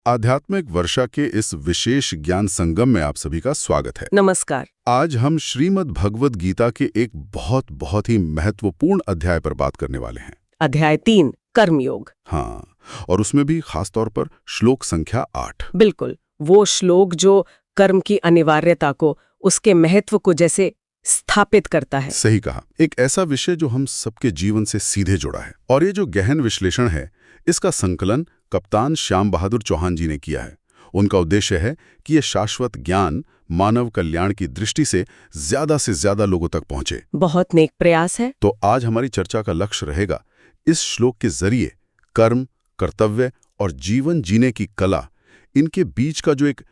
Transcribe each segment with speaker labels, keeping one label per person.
Speaker 1: आध्यात्मिक वर्षा के इस विशेष ज्ञान संगम में आप सभी का स्वागत है।
Speaker 2: नमस्कार।
Speaker 1: आज हम श्रीमद् भगवद गीता के एक बहुत ही महत्वपूर्ण अध्याय पर बात करने वाले हैं।
Speaker 2: अध्याय 3 कर्मयोग।
Speaker 1: हाँ, और उसमें भी खास तौर पर श्लोक संख्या 8।
Speaker 2: बिल्कुल, वो श्लोक जो कर्म की अनिवार्यता को, उसके महत्व को जैसे स्थापित करता है।
Speaker 1: सही कहा, एक ऐसा विषय जो हम सबके जीवन से सीधे जुड़ा है। और ये जो गहन विश्लेषण है, इसका संकलन कप्तान श्याम बहादुर चौहान जी ने किया है। उनका उद्देश्य है कि ये शाश्वत ज्ञान मानव कल्याण की दृष्टि से ज्यादा लोगों तक पहुंचे।
Speaker 2: बहुत नेक प्रयास है।
Speaker 1: तो आज हमारी चर्चा का लक्ष्य रहेगा इस श्लोक के जरिए कर्म, कर्तव्य और जीवन जीने की कला, इनके बीच का जो एक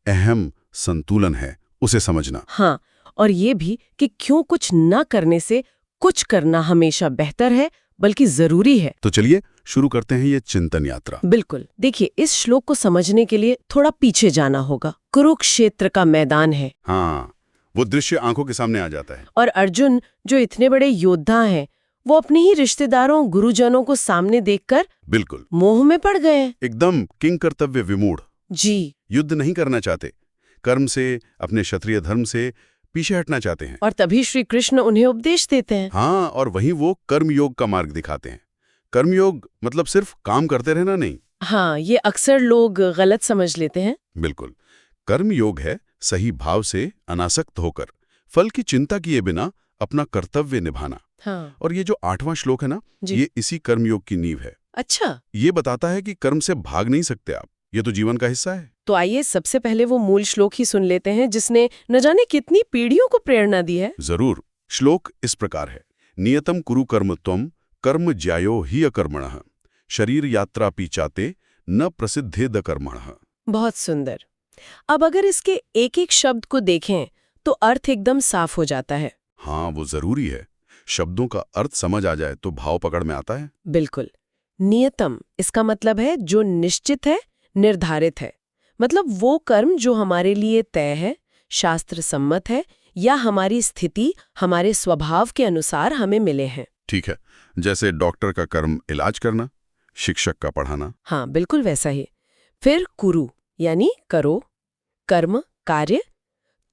Speaker 1: अहम संतुलन है, उसे समझना।
Speaker 2: हाँ, और ये भी कि क्यों कुछ न करने से कुछ करना हमेशा बेहतर है, बल्कि जरूरी है।
Speaker 1: तो चलिए शुरू करते हैं ये चिंतन यात्रा।
Speaker 2: बिल्कुल। देखिए, इस श्लोक को समझने के लिए थोड़ा पीछे जाना होगा। कुरुक्षेत्र का मैदान है।
Speaker 1: हाँ, वो दृश्य आंखों के सामने आ जाता है।
Speaker 2: और अर्जुन जो इतने बड़े योद्धा हैं, वो अपने ही रिश्तेदारों, गुरुजनों को सामने देखकर
Speaker 1: बिल्कुल
Speaker 2: मोह में पड़ गए हैं।
Speaker 1: एकदम किंग कर्तव्य विमूढ़।
Speaker 2: जी।
Speaker 1: युद्ध नहीं करना चाहते, कर्म से, अपने क्षत्रिय धर्म से पीछे हटना चाहते हैं।
Speaker 2: और तभी श्री कृष्ण उन्हें उपदेश देते हैं।
Speaker 1: हाँ, और वहीं वो कर्मयोग का मार्ग दिखाते हैं। कर्मयोग मतलब सिर्फ काम करते रहना नहीं।
Speaker 2: हाँ, ये अक्सर लोग गलत समझ लेते हैं।
Speaker 1: बिल्कुल, कर्मयोग है सही भाव से अनासक्त होकर, फल की चिंता किए बिना अपना कर्तव्य निभाना।
Speaker 2: हाँ।
Speaker 1: और ये जो 8वां श्लोक है ना,
Speaker 2: जी।
Speaker 1: ये इसी कर्मयोग की नींव है।
Speaker 2: अच्छा,
Speaker 1: ये बताता है कि कर्म से भाग नहीं सकते आप, ये तो जीवन का हिस्सा है।
Speaker 2: तो आइए सबसे पहले वो मूल श्लोक ही सुन लेते हैं, जिसने न जाने कितनी पीढ़ियों को प्रेरणा दी है।
Speaker 1: जरूर। श्लोक इस प्रकार है, नियतम कुरु कर्म त्वम कर्म ज्यायो ही अकर्मणः शरीर यात्रा पीचाते न प्रसिद्धेद कर्मणः।
Speaker 2: बहुत सुंदर। अब अगर इसके एक एक शब्द को देखें तो अर्थ एकदम साफ हो जाता है।
Speaker 1: हाँ, वो जरूरी है। शब्दों का अर्थ समझ आ जाए तो भाव पकड़ में आता है।
Speaker 2: बिल्कुल। नियतम, इसका मतलब है जो निश्चित है, निर्धारित है। मतलब वो कर्म जो हमारे लिए तय है, शास्त्र सम्मत है, या हमारी स्थिति, हमारे स्वभाव के अनुसार हमें मिले हैं।
Speaker 1: ठीक है, जैसे डॉक्टर का कर्म इलाज करना, शिक्षक का पढ़ाना।
Speaker 2: हाँ, बिल्कुल वैसा ही। फिर कुरु यानी करो, कर्म कार्य,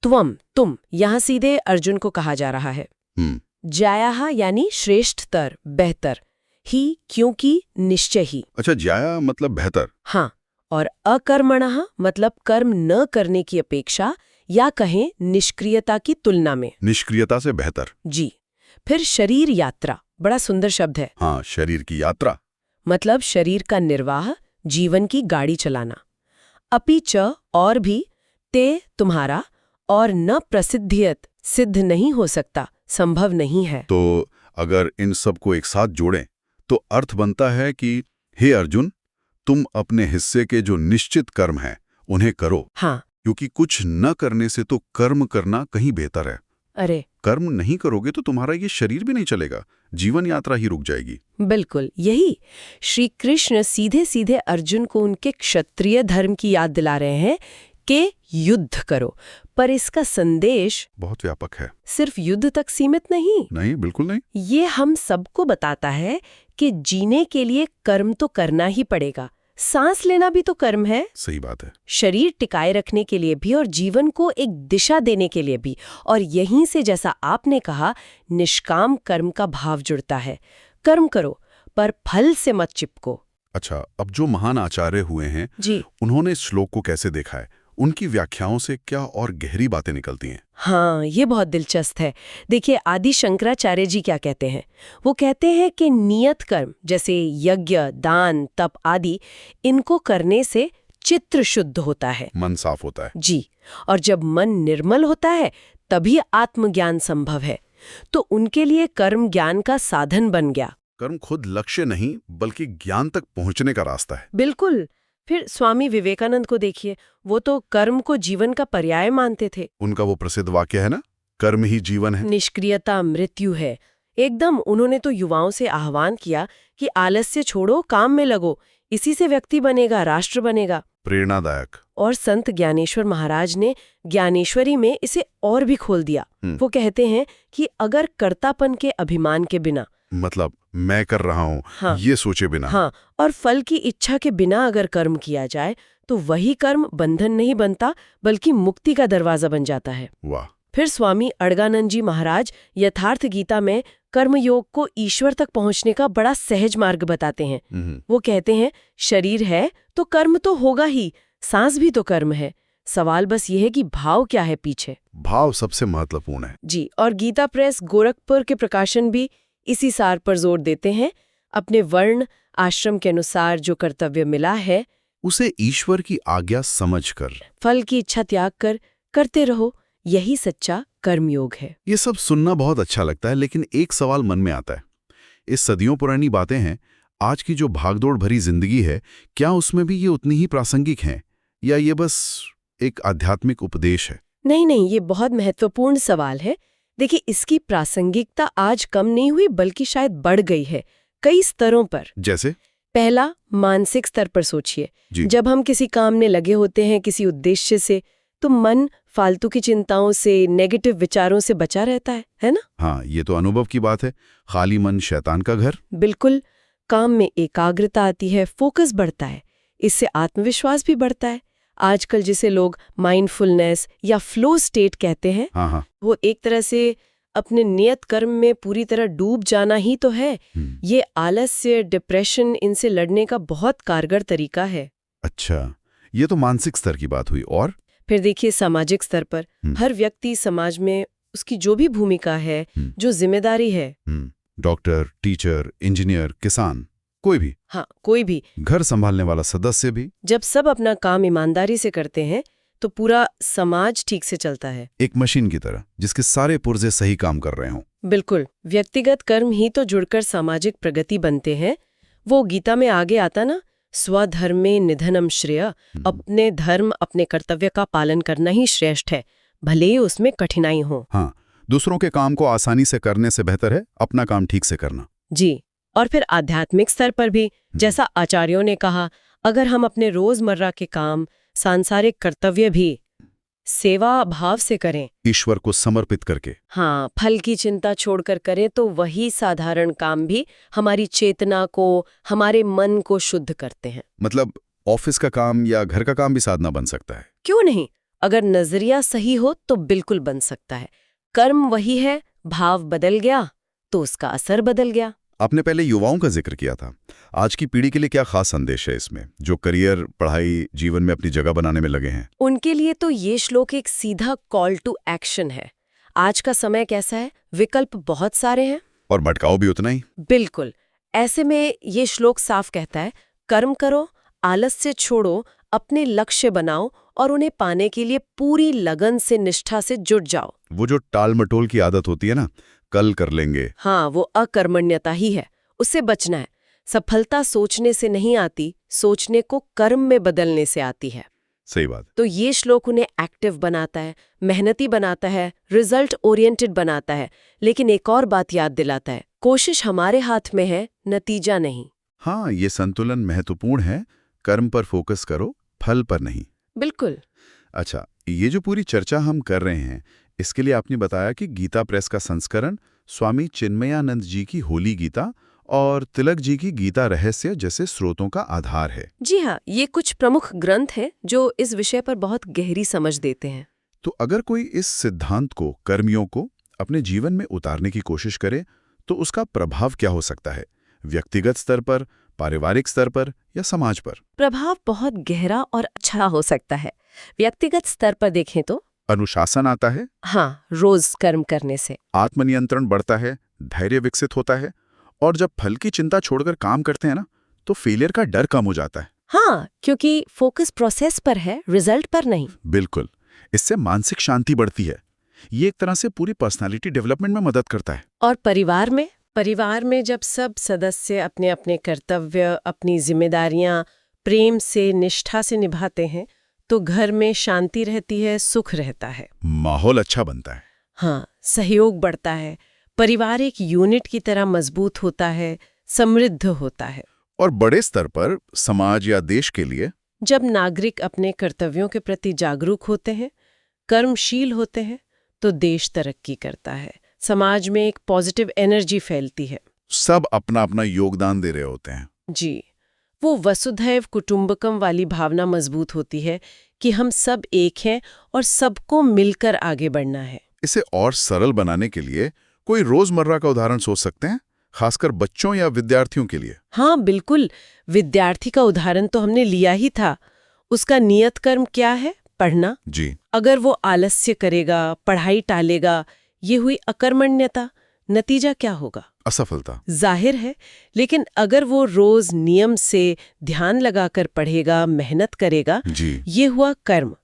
Speaker 2: त्वम तुम, यहाँ सीधे अर्जुन को कहा जा रहा है। ज्याया यानी श्रेष्ठतर, बेहतर, ही क्योंकि निश्चय ही।
Speaker 1: अच्छा, ज्याया मतलब बेहतर।
Speaker 2: हाँ, और अकर्मणः मतलब कर्म न करने की अपेक्षा, या कहें निष्क्रियता की तुलना में।
Speaker 1: निष्क्रियता से बेहतर।
Speaker 2: जी। फिर शरीर यात्रा, बड़ा सुंदर शब्द है।
Speaker 1: हाँ, शरीर की यात्रा
Speaker 2: मतलब शरीर का निर्वाह, जीवन की गाड़ी चलाना। अपि च और भी, ते तुम्हारा, और न प्रसिद्धियत सिद्ध नहीं हो सकता, संभव नहीं है।
Speaker 1: तो अगर इन सब को एक साथ जोड़ें तो अर्थ बनता है कि हे अर्जुन, तुम अपने हिस्से के जो निश्चित कर्म हैं उन्हें करो।
Speaker 2: हाँ।
Speaker 1: क्योंकि कुछ न करने से तो कर्म करना कहीं बेहतर है।
Speaker 2: अरे,
Speaker 1: कर्म नहीं करोगे तो तुम्हारा ये शरीर भी नहीं चलेगा, जीवन यात्रा ही रुक जाएगी।
Speaker 2: बिल्कुल यही श्री कृष्ण सीधे सीधे अर्जुन को उनके क्षत्रिय धर्म की याद दिला रहे हैं कि युद्ध करो। पर इसका संदेश
Speaker 1: बहुत व्यापक है,
Speaker 2: सिर्फ युद्ध तक सीमित नहीं।
Speaker 1: नहीं, बिल्कुल नहीं।
Speaker 2: ये हम सबको बताता है कि जीने के लिए कर्म तो करना ही पड़ेगा। सांस लेना भी तो कर्म है।
Speaker 1: सही बात है।
Speaker 2: शरीर टिकाए रखने के लिए भी, और जीवन को एक दिशा देने के लिए भी। और यहीं से, जैसा आपने कहा, निष्काम कर्म का भाव जुड़ता है। कर्म करो पर फल से मत चिपको।
Speaker 1: अच्छा, अब जो महान आचार्य हुए हैं
Speaker 2: जी,
Speaker 1: उन्होंने इस श्लोक को कैसे देखा है, उनकी व्याख्याओं से क्या और गहरी बातें निकलती हैं?
Speaker 2: हाँ, ये बहुत दिलचस्प है। देखिए, आदि शंकराचार्य जी क्या कहते हैं। वो कहते हैं कि नियत कर्म जैसे यज्ञ, दान, तप आदि, इनको करने से चित्त शुद्ध होता है,
Speaker 1: मन साफ होता है।
Speaker 2: जी। और जब मन निर्मल होता है तभी आत्मज्ञान संभव है। तो उनके लिए कर्म ज्ञान का साधन बन गया।
Speaker 1: कर्म खुद लक्ष्य नहीं बल्कि ज्ञान तक पहुंचने का रास्ता है।
Speaker 2: बिल्कुल। फिर स्वामी विवेकानंद को देखिए, वो तो कर्म को जीवन का पर्याय मानते थे।
Speaker 1: उनका वो प्रसिद्ध वाक्य है ना, कर्म ही जीवन है।
Speaker 2: निष्क्रियता मृत्यु है। एकदम उन्होंने तो युवाओं से आह्वान किया कि आलस्य छोड़ो, काम में लगो, इसी से व्यक्ति बनेगा, राष्ट्र बनेगा।
Speaker 1: प्रेरणादायक।
Speaker 2: और संत ज्ञानेश्वर महाराज ने ज्ञानेश्वरी में इसे और भी खोल दिया। वो कहते हैं कि अगर कर्तापन के अभिमान के बिना,
Speaker 1: मतलब मैं कर रहा हूँ,
Speaker 2: हाँ,
Speaker 1: ये सोचे बिना,
Speaker 2: हाँ, और फल की इच्छा के बिना अगर कर्म किया जाए तो वही कर्म बंधन नहीं बनता बल्कि मुक्ति का दरवाजा बन जाता है।
Speaker 1: वाह।
Speaker 2: फिर स्वामी अड़गानंद जी महाराज यथार्थ गीता में कर्मयोग को ईश्वर तक पहुंचने का बड़ा सहज मार्ग बताते हैं। वो कहते हैं शरीर है तो कर्म तो होगा ही, सांस भी तो कर्म है, सवाल बस ये है कि भाव क्या है पीछे।
Speaker 1: भाव सबसे महत्वपूर्ण है
Speaker 2: जी। और गीता प्रेस गोरखपुर के प्रकाशन भी इसी सार पर जोर देते हैं। अपने वर्ण आश्रम के अनुसार जो कर्तव्य मिला है
Speaker 1: उसे ईश्वर की आज्ञा समझकर
Speaker 2: फल की इच्छा त्याग कर करते रहो, यही सच्चा कर्मयोग है।
Speaker 1: ये सब सुनना बहुत अच्छा लगता है, लेकिन एक सवाल मन में आता है। इस सदियों पुरानी बातें हैं, आज की जो भागदौड़ भरी जिंदगी है, क्या उसमें भी ये उतनी ही प्रासंगिक हैं या ये बस एक आध्यात्मिक उपदेश है?
Speaker 2: नहीं, ये बहुत महत्वपूर्ण सवाल है। देखिए, इसकी प्रासंगिकता आज कम नहीं हुई बल्कि शायद बढ़ गई है कई स्तरों पर।
Speaker 1: जैसे?
Speaker 2: पहला, मानसिक स्तर पर सोचिए। जब हम किसी काम में लगे होते हैं किसी उद्देश्य से, तो मन फालतू की चिंताओं से, नेगेटिव विचारों से बचा रहता है ना?
Speaker 1: हाँ, ये तो अनुभव की बात है। खाली मन शैतान का घर।
Speaker 2: बिल्कुल। काम में एकाग्रता आती है, फोकस बढ़ता है, इससे आत्मविश्वास भी बढ़ता है। आजकल जिसे लोग माइंडफुलनेस या फ्लो स्टेट कहते हैं,
Speaker 1: हाँ।
Speaker 2: वो एक तरह से अपने नियत कर्म में पूरी तरह डूब जाना ही तो है। ये आलस्य, डिप्रेशन, इनसे लड़ने का बहुत कारगर तरीका है।
Speaker 1: अच्छा, ये तो मानसिक स्तर की बात हुई। और
Speaker 2: फिर देखिए सामाजिक स्तर पर हर व्यक्ति समाज में उसकी जो भी भूमिका है, जो जिम्मेदारी है,
Speaker 1: डॉक्टर, टीचर, इंजीनियर, किसान, कोई भी,
Speaker 2: हाँ कोई भी,
Speaker 1: घर संभालने वाला सदस्य भी,
Speaker 2: जब सब अपना काम ईमानदारी से करते हैं तो पूरा समाज ठीक से चलता है,
Speaker 1: एक मशीन की तरह जिसके सारे पुर्जे सही काम कर रहे हों।
Speaker 2: बिल्कुल। व्यक्तिगत कर्म ही तो जुड़कर सामाजिक प्रगति बनते हैं। वो गीता में आगे आता ना, स्वधर्मे निधनम श्रेय, अपने धर्म अपने कर्तव्य का पालन करना ही श्रेष्ठ है, भले ही उसमें कठिनाई हो।
Speaker 1: हाँ, दूसरों के काम को आसानी से करने से बेहतर है अपना काम ठीक से करना।
Speaker 2: जी। और फिर आध्यात्मिक स्तर पर भी, जैसा आचार्यों ने कहा, अगर हम अपने रोजमर्रा के काम, सांसारिक कर्तव्य भी सेवा भाव से करें,
Speaker 1: ईश्वर को समर्पित करके,
Speaker 2: हाँ, फल की चिंता छोड़कर करें, तो वही साधारण काम भी हमारी चेतना को, हमारे मन को शुद्ध करते हैं।
Speaker 1: मतलब ऑफिस का काम या घर का काम भी साधना बन सकता है?
Speaker 2: क्यों नहीं, अगर नजरिया सही हो तो बिल्कुल बन सकता है। कर्म वही है, भाव बदल गया तो उसका असर बदल गया।
Speaker 1: आपने पहले युवाओं का जिक्र किया था। आज की पीढ़ी के लिए क्या खास संदेश है इसमें, जो करियर, पढ़ाई, जीवन में अपनी जगह बनाने में लगे हैं?
Speaker 2: उनके लिए तो ये श्लोक एक सीधा कॉल टू एक्शन है। आज का समय कैसा है, विकल्प बहुत सारे हैं
Speaker 1: और भटकाव भी उतना ही।
Speaker 2: बिल्कुल। ऐसे में ये श्लोक साफ कहता है, कर्म करो, आलस्य छोड़ो, अपने लक्ष्य बनाओ और उन्हें पाने के लिए पूरी लगन से, निष्ठा से जुट जाओ।
Speaker 1: वो जो टाल मटोल की आदत होती है ना, कल कर लेंगे,
Speaker 2: हाँ, वो अकर्मण्यता ही है, उससे बचना है। सफलता सोचने से नहीं आती, सोचने को कर्म में बदलने से आती है।
Speaker 1: सही बात।
Speaker 2: तो ये श्लोक उन्हें एक्टिव बनाता है, मेहनती बनाता है, रिजल्ट ओरिएंटेड बनाता है, लेकिन एक और बात याद दिलाता है, कोशिश हमारे हाथ में है, नतीजा नहीं।
Speaker 1: हाँ, ये संतुलन महत्वपूर्ण है। कर्म पर फोकस करो, फल पर नहीं।
Speaker 2: बिल्कुल।
Speaker 1: अच्छा, ये जो पूरी चर्चा हम कर रहे हैं, इसके लिए आपने बताया कि गीता प्रेस का संस्करण स्वामी चिन्मयानंद जी की होली गीता और तिलक जी की गीता रहस्य जैसे स्रोतों का आधार है।
Speaker 2: जी हाँ, ये कुछ प्रमुख ग्रंथ हैं जो इस विषय पर बहुत गहरी समझ देते हैं।
Speaker 1: तो अगर कोई इस सिद्धांत को, कर्मियों को अपने जीवन में उतारने की कोशिश करे, तो उसका प्रभाव क्या हो सकता है, व्यक्तिगत स्तर पर, पारिवारिक स्तर पर या समाज पर?
Speaker 2: प्रभाव बहुत गहरा और अच्छा हो सकता है। व्यक्तिगत स्तर पर देखें तो
Speaker 1: अनुशासन आता है,
Speaker 2: हाँ, रोज कर्म करने से
Speaker 1: आत्मनियंत्रण बढ़ता है, धैर्य विकसित होता है, और जब फल की चिंता छोड़कर काम करते हैं ना, तो फेलियर का डर कम हो जाता है।
Speaker 2: हाँ, क्योंकि फोकस प्रोसेस पर है, रिजल्ट पर नहीं।
Speaker 1: बिल्कुल। इससे मानसिक शांति बढ़ती है। ये एक तरह से पूरी पर्सनालिटी डेवलपमेंट में मदद करता है।
Speaker 2: और परिवार में जब सब सदस्य अपने अपने कर्तव्य, अपनी जिम्मेदारियां प्रेम से, निष्ठा से निभाते हैं, तो घर में शांति रहती है, सुख रहता है,
Speaker 1: माहौल अच्छा बनता है।
Speaker 2: हाँ, सहयोग बढ़ता है, परिवार एक यूनिट की तरह मजबूत होता है, समृद्ध होता है।
Speaker 1: और बड़े स्तर पर समाज या देश के लिए,
Speaker 2: जब नागरिक अपने कर्तव्यों के प्रति जागरूक होते हैं, कर्मशील होते हैं, तो देश तरक्की करता है, समाज में एक पॉजिटिव एनर्जी फैलती है।
Speaker 1: सब अपना अपना योगदान दे रहे होते हैं।
Speaker 2: जी। वो वसुधैव कुटुंबकम वाली भावना मजबूत होती है कि हम सब एक हैं और सबको मिलकर आगे बढ़ना है।
Speaker 3: इसे और सरल बनाने के लिए कोई रोजमर्रा का उदाहरण सोच सकते हैं, खासकर बच्चों या विद्यार्थियों के लिए।
Speaker 2: हाँ बिल्कुल, विद्यार्थी का उदाहरण तो हमने लिया ही था। उसका नियत कर्म क्या है? पढ़ना।
Speaker 3: जी।
Speaker 2: अगर वो आलस्य करेगा, पढ़ाई टालेगा, ये हुई अकर्मण्यता। नतीजा क्या होगा?
Speaker 3: असफलता।
Speaker 2: जाहिर है, लेकिन अगर वो रोज नियम से ध्यान लगाकर पढ़ेगा, मेहनत करेगा,
Speaker 3: जी।
Speaker 2: ये हुआ कर्म,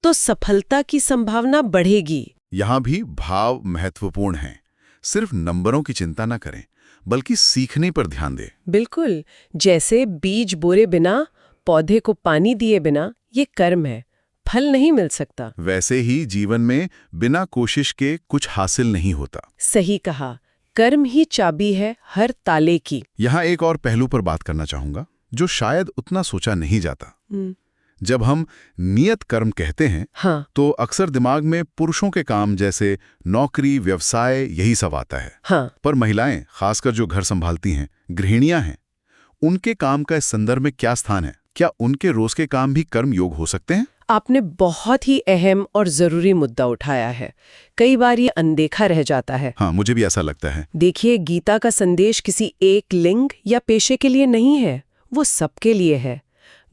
Speaker 2: तो सफलता की संभावना बढ़ेगी।
Speaker 3: यहाँ भी भाव महत्वपूर्ण हैं। सिर्फ नंबरों की चिंता न करें, बल्कि सीखने पर ध्यान दें।
Speaker 2: बिल्कुल, जैसे बीज बोरे बिना, पौधे को पानी दिए बिना, ये कर्म है, फल नहीं मिल सकता।
Speaker 3: वैसे ही जीवन में बिना कोशिश के कुछ हासिल नहीं होता।
Speaker 2: सही कहा, कर्म ही चाबी है हर ताले की।
Speaker 3: यहाँ एक और पहलू पर बात करना चाहूंगा, जो शायद उतना सोचा नहीं जाता। जब हम नियत कर्म कहते हैं,
Speaker 2: हाँ।
Speaker 3: तो अक्सर दिमाग में पुरुषों के काम जैसे नौकरी, व्यवसाय, यही सब आता है।
Speaker 2: हाँ।
Speaker 3: पर महिलाएं, खासकर जो घर संभालती हैं, गृहिणियां हैं, उनके काम का इस संदर्भ में क्या स्थान है? क्या उनके रोज के काम भी कर्म योग हो सकते हैं?
Speaker 2: आपने बहुत ही अहम और जरूरी मुद्दा उठाया है। कई बार ये अनदेखा रह जाता है।
Speaker 3: हाँ, मुझे भी ऐसा लगता है।
Speaker 2: देखिए, गीता का संदेश किसी एक लिंग या पेशे के लिए नहीं है, वो सबके लिए है।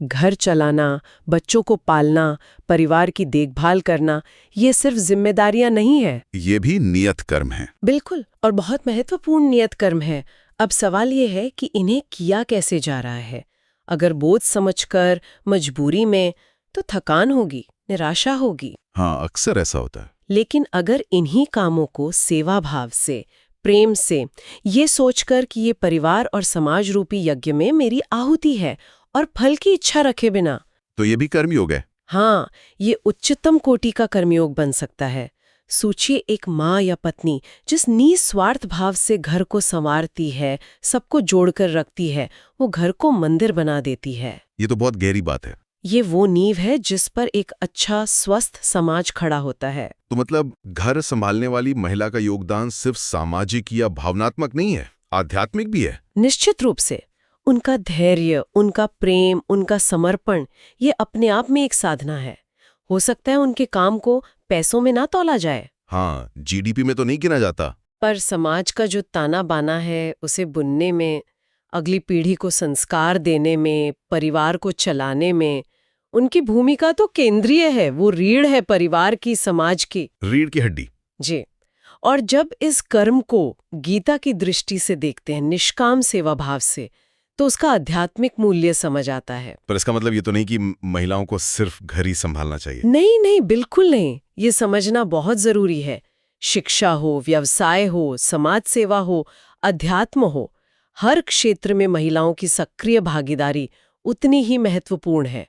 Speaker 2: घर चलाना, बच्चों को पालना, परिवार की देखभाल करना, ये सिर्फ जिम्मेदारियां नहीं है,
Speaker 3: ये भी नियत कर्म है।
Speaker 2: बिल्कुल, और बहुत महत्वपूर्ण नियत कर्म है। अब सवाल ये है कि इन्हें किया कैसे जा रहा है। अगर बोझ समझकर, मजबूरी में, तो थकान होगी, निराशा होगी।
Speaker 3: हाँ, अक्सर ऐसा होता है।
Speaker 2: लेकिन अगर इन्हीं कामों को सेवा भाव से, प्रेम से, ये सोचकर कि ये परिवार और समाज रूपी यज्ञ में मेरी आहुति है और फल की इच्छा रखे बिना,
Speaker 3: तो ये भी कर्मयोग है।
Speaker 2: हाँ, ये उच्चतम कोटि का कर्मयोग बन सकता है। सोचिए, एक माँ या पत्नी जिस निस्वार्थ भाव से घर को संवारती है, सबको जोड़कर रखती है, वो घर को मंदिर बना देती है।
Speaker 3: ये तो बहुत गहरी बात है।
Speaker 2: ये वो नींव है जिस पर एक अच्छा स्वस्थ समाज खड़ा होता है।
Speaker 3: तो मतलब घर संभालने वाली महिला का योगदान सिर्फ सामाजिक या भावनात्मक नहीं है, आध्यात्मिक भी है।
Speaker 2: निश्चित रूप से। उनका धैर्य, उनका प्रेम, उनका समर्पण, ये अपने आप में एक साधना है। हो सकता है उनके काम को पैसों में ना तौला जाए।
Speaker 3: हाँ, जीडीपी में तो नहीं गिना जाता।
Speaker 2: पर समाज का जो ताना बाना है, उसे बुनने में, अगली पीढ़ी को संस्कार देने में, परिवार को चलाने में, उनकी भूमिका तो केंद्रीय है। वो रीढ़ है परिवार की, समाज की,
Speaker 3: रीढ़ की हड्डी।
Speaker 2: जी। और जब इस कर्म को गीता की दृष्टि से देखते हैं, निष्काम सेवा भाव से, तो उसका आध्यात्मिक मूल्य समझ आता है।
Speaker 3: पर इसका मतलब ये तो नहीं कि महिलाओं को सिर्फ घर ही संभालना चाहिए।
Speaker 2: नहीं नहीं, बिल्कुल नहीं। ये समझना बहुत जरूरी है। शिक्षा हो, व्यवसाय हो, समाज सेवा हो, अध्यात्म हो, हर क्षेत्र में महिलाओं की सक्रिय भागीदारी उतनी ही महत्वपूर्ण है।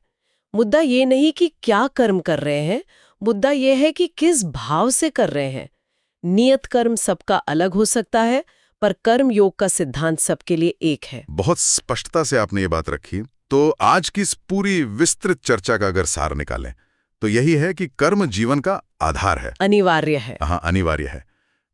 Speaker 2: मुद्दा ये नहीं कि क्या कर्म कर रहे हैं, मुद्दा ये है कि किस भाव से कर रहे हैं। नियत कर्म सबका अलग हो सकता है, पर कर्म योग का सिद्धांत सबके लिए एक है।
Speaker 3: बहुत स्पष्टता से आपने ये बात रखी। तो आज की इस पूरी विस्तृत चर्चा का अगर सार निकालें, तो यही है कि कर्म जीवन का आधार है,
Speaker 2: अनिवार्य है।
Speaker 3: हाँ, अनिवार्य है।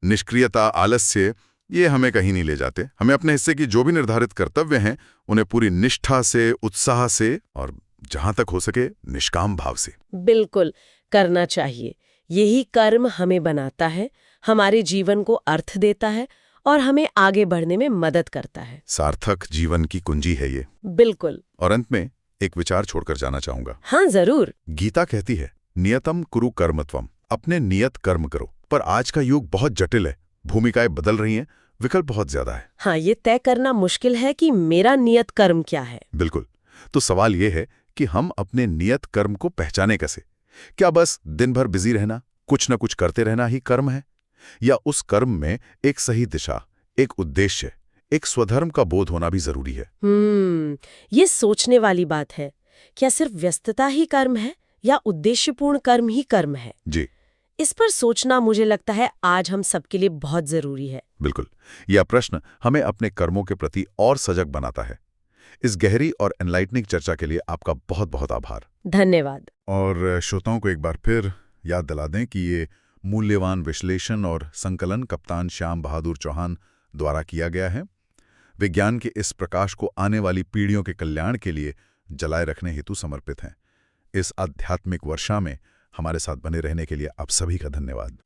Speaker 3: निष्क्रियता, आलस्य, ये हमें कहीं नहीं ले जाते। हमें अपने हिस्से की जो भी निर्धारित कर्तव्य हैं, उन्हें पूरी निष्ठा से, उत्साह से और जहां तक हो सके निष्काम भाव से
Speaker 2: बिल्कुल करना चाहिए। यही कर्म हमें बनाता है, हमारे जीवन को अर्थ देता है और हमें आगे बढ़ने में मदद करता है।
Speaker 3: सार्थक जीवन की कुंजी है ये।
Speaker 2: बिल्कुल।
Speaker 3: और अंत में एक विचार छोड़कर जाना चाहूंगा।
Speaker 2: हाँ जरूर।
Speaker 3: गीता कहती है, नियतम कुरु कर्मत्वम, अपने नियत कर्म करो। पर आज का युग बहुत जटिल है, भूमिकाएं बदल रही हैं, विकल्प बहुत ज्यादा है।
Speaker 2: हाँ, ये तय करना मुश्किल है कि मेरा नियत कर्म क्या है।
Speaker 3: बिल्कुल। तो सवाल ये है कि हम अपने नियत कर्म को पहचाने कैसे? क्या बस दिन भर बिजी रहना, कुछ न कुछ करते रहना ही कर्म है? या उस कर्म में एक सही दिशा, एक उद्देश्य, एक स्वधर्म का बोध होना भी जरूरी है?
Speaker 2: ये सोचने वाली बात है। क्या सिर्फ व्यस्तता ही कर्म है या उद्देश्यपूर्ण कर्म ही कर्म है?
Speaker 3: जी।
Speaker 2: इस पर सोचना मुझे लगता है आज हम सबके लिए बहुत जरूरी है।
Speaker 3: बिल्कुल। यह प्रश्न हमें अपने कर्मों के प्रति और सजग बनाता है। इस गहरी और एनलाइटनिंग चर्चा के लिए आपका बहुत बहुत आभार।
Speaker 2: धन्यवाद।
Speaker 3: और श्रोताओं को एक बार फिर याद दिला दें कि ये मूल्यवान विश्लेषण और संकलन कप्तान श्याम बहादुर चौहान द्वारा किया गया है। विज्ञान के इस प्रकाश को आने वाली पीढ़ियों के कल्याण के लिए जलाए रखने हेतु समर्पित हैं। इस आध्यात्मिक वर्षा में हमारे साथ बने रहने के लिए आप सभी का धन्यवाद।